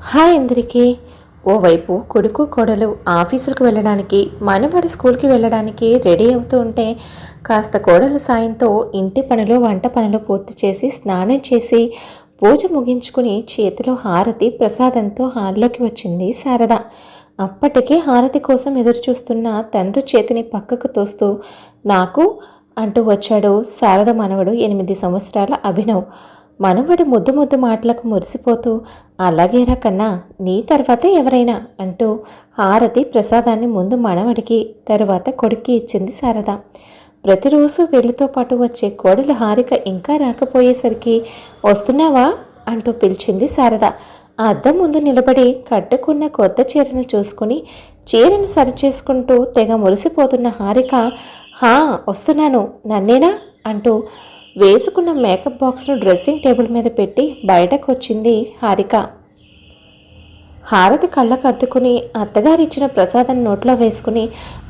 Hi అందరికీ. ఓవైపు కొడుకు కోడలు ఆఫీసులకు వెళ్ళడానికి, మనవడు స్కూల్కి వెళ్ళడానికి రెడీ అవుతూ ఉంటే కాస్త కోడల సాయంతో ఇంటి పనులు వంట పనులు పూర్తి చేసి స్నానం చేసి పూజ ముగించుకుని చేతిలో హారతి ప్రసాదంతో హాల్లోకి వచ్చింది శారద. అప్పటికే హారతి కోసం ఎదురుచూస్తున్న తండ్రి చేతిని పక్కకు తోస్తూ నాకు అంటూ వచ్చాడు శారద మనవడు 8 సంవత్సరాల అభినవ్. మనవడి ముద్దు ముద్దు మాటలకు మురిసిపోతూ అలాగేరా కన్నా, నీ తర్వాత ఎవరైనా అంటూ హారతి ప్రసాదాన్ని ముందు మనవడికి తరువాత కొడుక్కి ఇచ్చింది శారద. ప్రతిరోజు వెళ్ళితో పాటు వచ్చే కోడలు హారిక ఇంకా రాకపోయేసరికి వస్తున్నావా అంటూ పిలిచింది శారద. ఆ అద్దం ముందు నిలబడి కట్టుకున్న కొత్త చీరను చూసుకుని చీరను సరిచేసుకుంటూ తెగ మురిసిపోతున్న హారిక, హా వస్తున్నాను, నన్నేనా అంటూ వేసుకున్న మేకప్ బాక్స్ను డ్రెస్సింగ్ టేబుల్ మీద పెట్టి బయటకు వచ్చింది హారిక. హారతి కళ్ళకు అద్దుకుని అత్తగారిచ్చిన ప్రసాదం నోట్లో వేసుకుని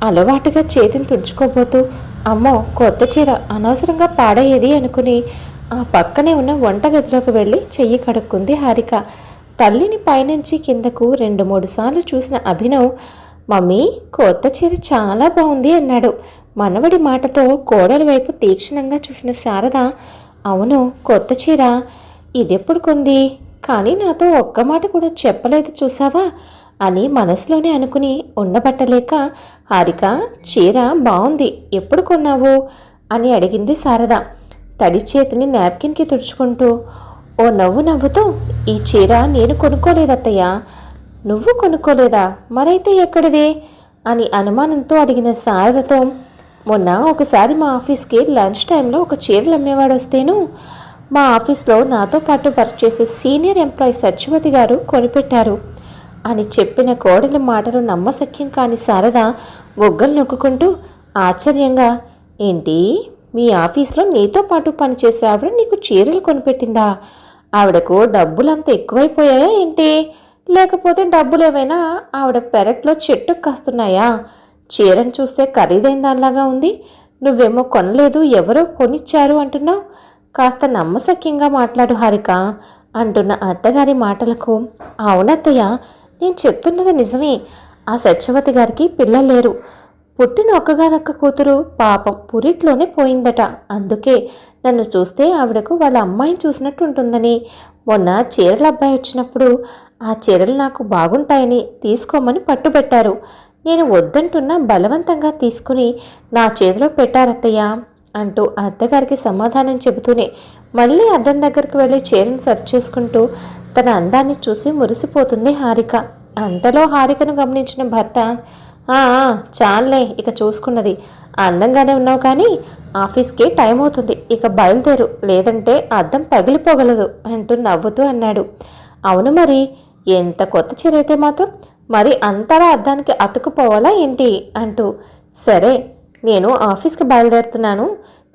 అలవాటుగా చేతిని తుడుచుకోబోతూ అమ్మో కొత్త చీర అనవసరంగా పాడయ్యేది అనుకుని ఆ పక్కనే ఉన్న వంటగదిలోకి వెళ్ళి చెయ్యి కడుక్కుంది హారిక. తల్లిని పైనుంచి కిందకు 2-3 సార్లు చూసిన అభినవ్, మమ్మీ కొత్త చీర చాలా బాగుంది అన్నాడు. మనవడి మాటతో కోడలి వైపు తీక్షణంగా చూసిన శారద, అవును కొత్త చీర, ఇదెప్పుడు కొంది, కానీ నాతో ఒక్క మాట కూడా చెప్పలేదు చూసావా అని మనసులోనే అనుకుని ఉండబట్టలేక, హారిక చీర బాగుంది, ఎప్పుడు కొన్నావు అని అడిగింది శారద తడి చేతిని నాప్కిన్కి తుడుచుకుంటూ. ఓ నవ్వు నవ్వుతూ, ఈ చీర నేను కొనుక్కోలేదత్తయ్యా. నువ్వు కొనుక్కోలేదా, మరైతే ఎక్కడిదే అని అనుమానంతో అడిగిన శారదతో, మొన్న ఒకసారి మా ఆఫీస్కి లంచ్ టైంలో ఒక చీరలు అమ్మేవాడు వస్తేను మా ఆఫీస్లో నాతో పాటు వర్క్ చేసే సీనియర్ ఎంప్లాయీ సత్యవతి గారు కొనిపెట్టారు అని చెప్పిన కోడలి మాటలు నమ్మశక్యం కాని శారద బొగ్గలు నొక్కుంటూ ఆశ్చర్యంగా, ఏంటి మీ ఆఫీస్లో నీతో పాటు పనిచేసే ఆవిడ నీకు చీరలు కొనిపెట్టిందా? ఆవిడకు డబ్బులు అంత ఎక్కువైపోయాయా ఏంటి, లేకపోతే డబ్బులు ఏమైనా ఆవిడ పెరట్లో చెట్టుకు కాస్తున్నాయా? చీరను చూస్తే ఖరీదైన దానిలాగా ఉంది, నువ్వేమో కొనలేదు ఎవరో కొనిచ్చారు అంటున్నావు, కాస్త నమ్మశక్యంగా మాట్లాడు హారిక అంటున్న అత్తగారి మాటలకు, అవునత్తయ్య నేను చెప్తున్నది నిజమే, ఆ సత్యవతి గారికి పిల్లలు లేరు, పుట్టిన ఒక్కగానొక్క కూతురు పాపం పురిట్లోనే పోయిందట, అందుకే నన్ను చూస్తే ఆవిడకు వాళ్ళ అమ్మాయిని చూసినట్టు ఉంటుందని మొన్న చీరల అబ్బాయి వచ్చినప్పుడు ఆ చీరలు నాకు బాగుంటాయని తీసుకోమని పట్టుబెట్టారు. నేను వద్దంటున్నా బలవంతంగా తీసుకుని నా చేతిలో పెట్టారత్తయ్య అంటూ అత్తగారికి సమాధానం చెబుతూనే మళ్ళీ అద్దం దగ్గరికి వెళ్ళి చీరను సరి చేసుకుంటూ తన అందాన్ని చూసి మురిసిపోతుంది హారిక. అంతలో హారికను గమనించిన భర్త, చాలే ఇక చూసుకున్నది, అందంగానే ఉన్నావు కానీ ఆఫీస్కి టైం అవుతుంది, ఇక బయలుదేరు, లేదంటే అద్దం పగిలిపోగలదు అంటూ నవ్వుతూ అన్నాడు. అవును మరి, ఎంత కొత్త చీర అయితే మాత్రం మరి అంతలా అద్దానికి అతుకుపోవాలా ఏంటి అంటూ, సరే నేను ఆఫీస్కి బయలుదేరుతున్నాను,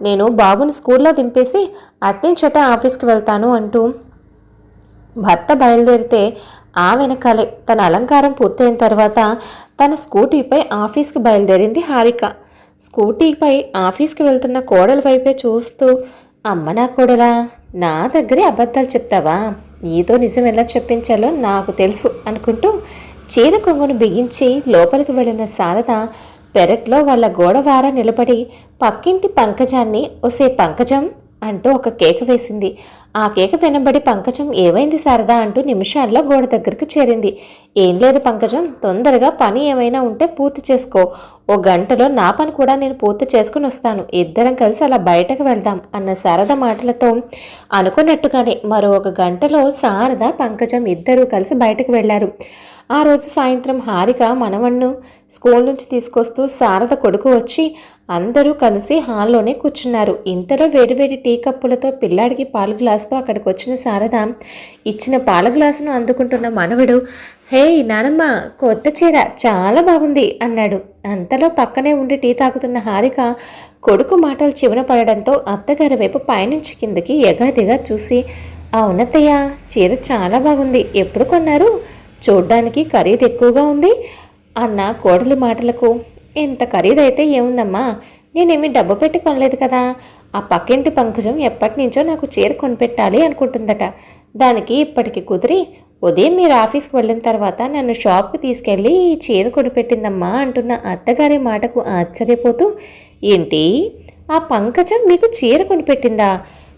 నేను బాబుని స్కూల్లో దింపేసి అట్నుంచటే ఆఫీస్కి వెళ్తాను అంటూ భర్త బయలుదేరితే ఆ వెనకాలే తన అలంకారం పూర్తయిన తర్వాత తన స్కూటీపై ఆఫీస్కి బయలుదేరింది హారిక. స్కూటీపై ఆఫీస్కి వెళ్తున్న కోడల వైపే చూస్తూ, అమ్మ నా కోడలా, నా దగ్గరే అబద్ధాలు చెప్తావా, నీతో నిజం ఎలా చెప్పించాలో నాకు తెలుసు అనుకుంటూ చీర కొంగును బిగించి లోపలికి వెళ్ళిన శారద పెరట్లో వాళ్ళ గోడవార నిలబడి పక్కింటి పంకజాన్ని, ఒసే పంకజం అంటూ ఒక కేక వేసింది. ఆ కేక వినబడి పంకజం, ఏమైంది శారద అంటూ నిమిషాల్లో గోడ దగ్గరికి చేరింది. ఏం లేదు పంకజం, తొందరగా పని ఏమైనా ఉంటే పూర్తి చేసుకో, ఓ గంటలో నా పని కూడా నేను పూర్తి చేసుకుని వస్తాను, ఇద్దరం కలిసి అలా బయటకు వెళ్దాం అన్న శారద మాటలతో అనుకున్నట్టుగానే మరో 1 గంటలో శారద పంకజం ఇద్దరూ కలిసి బయటకు వెళ్లారు. ఆ రోజు సాయంత్రం హారిక మనవణ్ణు స్కూల్ నుంచి తీసుకొస్తూ శారద కొడుకు వచ్చి అందరూ కలిసి హాల్లోనే కూర్చున్నారు. ఇంతలో వేడివేడి టీ కప్పులతో పిల్లాడికి పాల గ్లాసుతో అక్కడికి వచ్చిన శారద ఇచ్చిన పాల గ్లాసును అందుకుంటున్న మనవడు, హే నానమ్మ కొత్త చీర చాలా బాగుంది అన్నాడు. అంతలో పక్కనే ఉండి టీ తాగుతున్న హారిక కొడుకు మాటలు చెవిన పడడంతో అత్తగారి వైపు పైనుంచి కిందకి ఎగాదిగా చూసి, అవునత్తయ్య చీర చాలా బాగుంది, ఎప్పుడు కొన్నారు, చూడ్డానికి ఖరీదు ఎక్కువగా ఉంది అన్న కోడలి మాటలకు, ఎంత ఖరీదైతే ఏముందమ్మా, నేనేమి డబ్బు పెట్టి కొనలేదు కదా, ఆ పక్కింటి పంకజం ఎప్పటి నుంచో నాకు చీర కొనిపెట్టాలి అనుకుంటుందట, దానికి ఇప్పటికి కుదిరి ఉదయం మీరు ఆఫీస్కి వెళ్ళిన తర్వాత నన్ను షాప్కి తీసుకెళ్ళి ఈ చీర కొనిపెట్టిందమ్మా అంటున్న అత్తగారి మాటకు ఆశ్చర్యపోతూ, ఏంటి ఆ పంకజం మీకు చీర కొనిపెట్టిందా?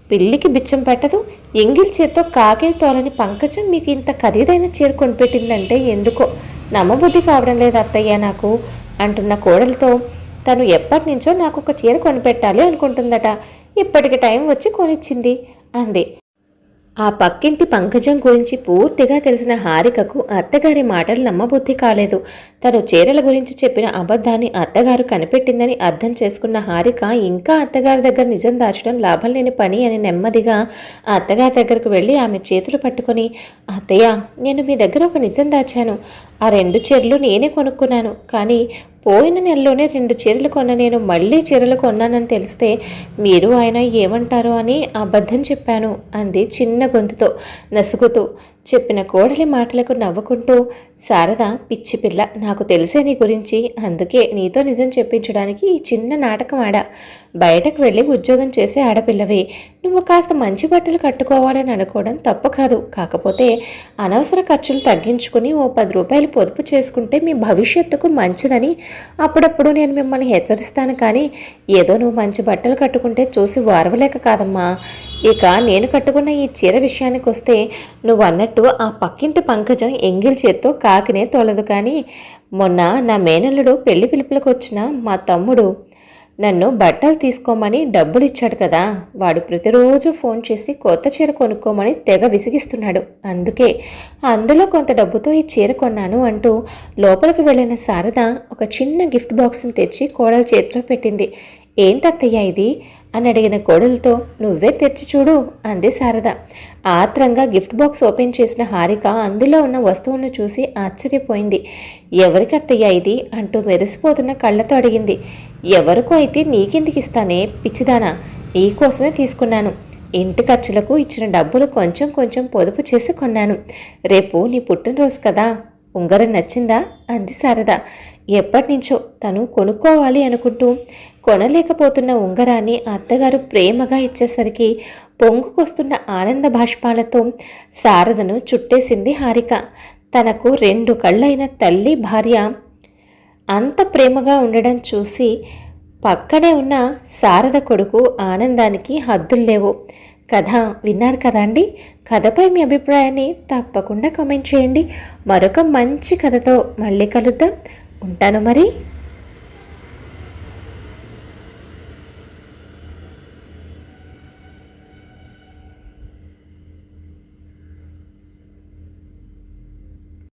పిల్లికి బిచ్చం పెట్టదు, ఎంగిల్ చేత్తో కాకిని తోలని పంకజం మీకు ఇంత ఖరీదైన చీర కొనిపెట్టిందంటే ఎందుకో నమ్మబుద్ధి కావడం లేదు అత్తయ్య నాకు అంటున్న కోడలతో, తను ఎప్పటి నుంచో నాకు ఒక చీర కొనిపెట్టాలి అనుకుంటుందట, ఇప్పటికి టైం వచ్చి కొనిచ్చింది అంది. ఆ పక్కింటి పంకజం గురించి పూర్తిగా తెలిసిన హారికకు అత్తగారి మాటలు నమ్మబుద్ధి కాలేదు. తను చీరల గురించి చెప్పిన అబద్ధాన్ని అత్తగారు కనిపెట్టిందని అర్థం చేసుకున్న హారిక ఇంకా అత్తగారి దగ్గర నిజం దాచడం లాభం లేని పని అని నెమ్మదిగా అత్తగారి దగ్గరకు వెళ్ళి ఆమె చేతులు పట్టుకొని, అత్తయ్య, నేను మీ దగ్గర ఒక నిజం దాచాను. ఆ 2 చీరలు నేనే కొనుక్కున్నాను. కానీ పోయిన నెలలోనే 2 చీరలు కొన్న నేను మళ్ళీ చీరలు కొన్నానని తెలిస్తే మీరు ఆయన ఏమంటారో అని అబద్ధం చెప్పాను అంది చిన్న గొంతుతో నసుగుతూ. చెప్పిన కోడలి మాటలకు నవ్వుకుంటూ, శారద పిచ్చి పిల్ల, నాకు తెలిసే నీ గురించి, అందుకే నీతో నిజం చెప్పించడానికి ఈ చిన్న నాటకం ఆడా. బయటకు వెళ్ళి ఉద్యోగం చేసే ఆడపిల్లవే, నువ్వు కాస్త మంచి బట్టలు కట్టుకోవాలని అనుకోవడం తప్పు కాదు. కాకపోతే అనవసర ఖర్చులు తగ్గించుకుని ఓ 10 రూపాయలు పొదుపు చేసుకుంటే మీ భవిష్యత్తుకు మంచిదని అప్పుడప్పుడు నేను మిమ్మల్ని హెచ్చరిస్తాను. కానీ ఏదో నువ్వు మంచి బట్టలు కట్టుకుంటే చూసి వారవలేక కాదమ్మా. ఇక నేను కట్టుకున్న ఈ చీర విషయానికి వస్తే నువ్వు అన్నట్టు ఆ పక్కింటి పంకజం ఎంగిల్ చేత్తో కాకినే తోలదు. కానీ మొన్న నా మేనల్లుడు పెళ్లి పిలుపులకు వచ్చిన మా తమ్ముడు నన్ను బట్టలు తీసుకోమని డబ్బులు ఇచ్చాడు కదా, వాడు ప్రతిరోజు ఫోన్ చేసి కొత్త చీర కొనుక్కోమని తెగ విసిగిస్తున్నాడు. అందుకే అందులో కొంత డబ్బుతో ఈ చీర కొన్నాను అంటూ లోపలికి వెళ్ళిన శారద ఒక చిన్న గిఫ్ట్ బాక్స్ని తెచ్చి కోడల చేతిలో పెట్టింది. ఏంటత్తయ్య ఇది అని అడిగిన కోడలతో, నువ్వే తెచ్చి చూడు అంది శారద. ఆత్రంగా గిఫ్ట్ బాక్స్ ఓపెన్ చేసిన హారిక అందులో ఉన్న వస్తువును చూసి ఆశ్చర్యపోయింది. ఎవరికి అత్తయ్య ఇది అంటూ మెరిసిపోతున్న కళ్ళతో అడిగింది. ఎవరికో అయితే నీకెందుకు ఇస్తానే పిచ్చిదానా, నీకోసమే తీసుకున్నాను. ఇంటి ఖర్చులకు ఇచ్చిన డబ్బులు కొంచెం కొంచెం పొదుపు చేసి కొన్నాను. రేపు నీ పుట్టినరోజు కదా, ఉంగరం నచ్చిందా అంది శారద. ఎప్పటినుంచో తను కొనుక్కోవాలి అనుకుంటూ కొనలేకపోతున్న ఉంగరాన్ని అత్తగారు ప్రేమగా ఇచ్చేసరికి పొంగుకొస్తున్న ఆనంద బాష్పాలతో శారదను చుట్టేసింది హారిక. తనకు 2 కళ్ళైన తల్లి భార్య అంత ప్రేమగా ఉండడం చూసి పక్కనే ఉన్న శారద కొడుకు ఆనందానికి హద్దుల్లేవు. కథ విన్నారు కదా అండి. కథపై మీ అభిప్రాయాన్ని తప్పకుండా కామెంట్ చేయండి. మరొక మంచి కథతో మళ్ళీ కలుద్దాం. ఉంటాను మరి.